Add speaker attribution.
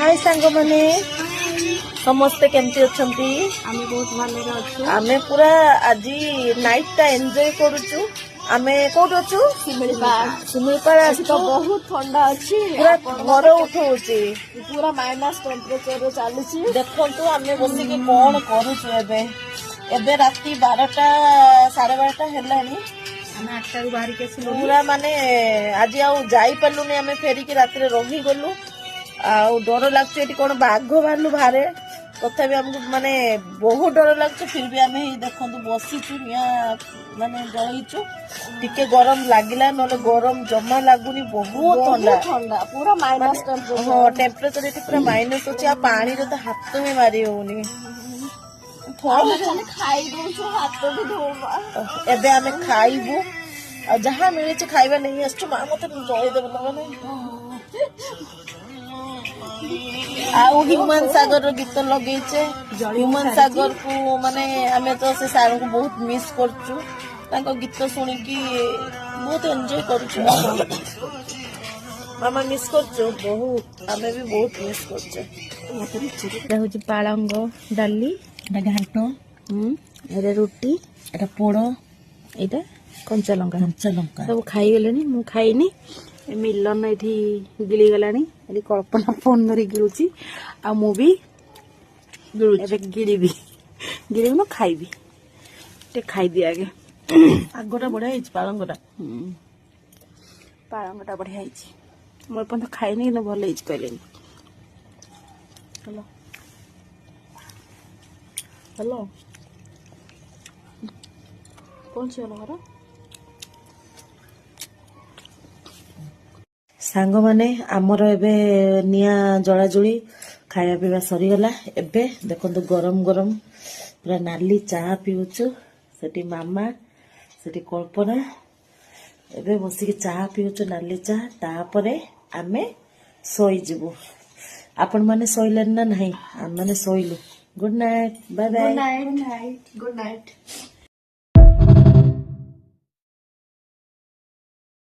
Speaker 1: हाय सांग माने समस्ते केमती अछंती
Speaker 2: आमे बहुत भले अच्छु
Speaker 1: आमे पूरा आज नाइट टा एंजॉय करूछु आमे कोड अछु सिमिलपाड़ आछि
Speaker 2: तो बहुत ठंडा अछि
Speaker 1: पूरा घर उठौछि
Speaker 2: पूरा माइनस टेम्परेचर रे चालुछि
Speaker 1: देखंतु आमे बसी के कोन करूछु एबे एबे राती 12टा 12:30 हेलानी
Speaker 2: आमे 8टा रु बाहर के छिलु
Speaker 1: पूरा माने आज आउ जाई पल्लुनी आमे फेरी के रात रे रही गलु आ डर लागछ एटी कोन बाघ भालु बाहरे तथापि हमको माने बहुत डर लगছে फिर भी आमे देखंतु बसीचु निया माने जळीचु टिके गरम लागिला नले गरम जमा लागुनी बहुत ठंडा
Speaker 2: ठंडा पूरा माइनस टेम्परेचर
Speaker 1: हां टेम्परेचर एटी पूरा माइनस अछि आ पानी रे तो हाथ में मारी होनी
Speaker 2: आमे खाली खाई दोछु हाथ भी धोबा
Speaker 1: एबे आमे खाइबु आ जहां मिले छ खाइबा नहीं असछु मा मते जळी देबो माने आउ ह्यूमन सागर गीत लगे ह्यूमन सागर को माने आमे तो से सार को बहुत मिस करछु ताको गीत सुनी की बहुत एंजॉय करछु मामा मिस करछु बहुत आमे भी बहुत मिस करछु
Speaker 2: एटा होची पालंग डाली
Speaker 1: एटा घांटो
Speaker 2: एटा रोटी
Speaker 1: एटा पोड़ो
Speaker 2: एटा कंचा लंका
Speaker 1: सब
Speaker 2: खाई गेलेनी मु खाइनी मिलन एठी गिली गलानी एली कल्पना फोन धरी गिलुची आ मु भी एबे गिलीबी गिलीबी न खाइबी ते खाई दिया आगे
Speaker 1: आगोटा बढ़िया हिच पालंगटा
Speaker 2: पालंगटा बढ़िया हिच मोर पन तो खाइनी न भले हिच कहलेनी हेलो हेलो कौन से वाला घर
Speaker 1: सांग माने आमर एबे निया जला जुली खाया पीवा सरीगला एबे देखंतु गरम गरम पूरा नाली चाह पिउछु सेठी मामा सेठी कल्पना एबे बसी के चाह पिउछु नाली चाह तापरे आमे सोई जिवु आपण माने सोइलेन ना नहीं हम माने सोइलु good night bye bye
Speaker 2: good night good night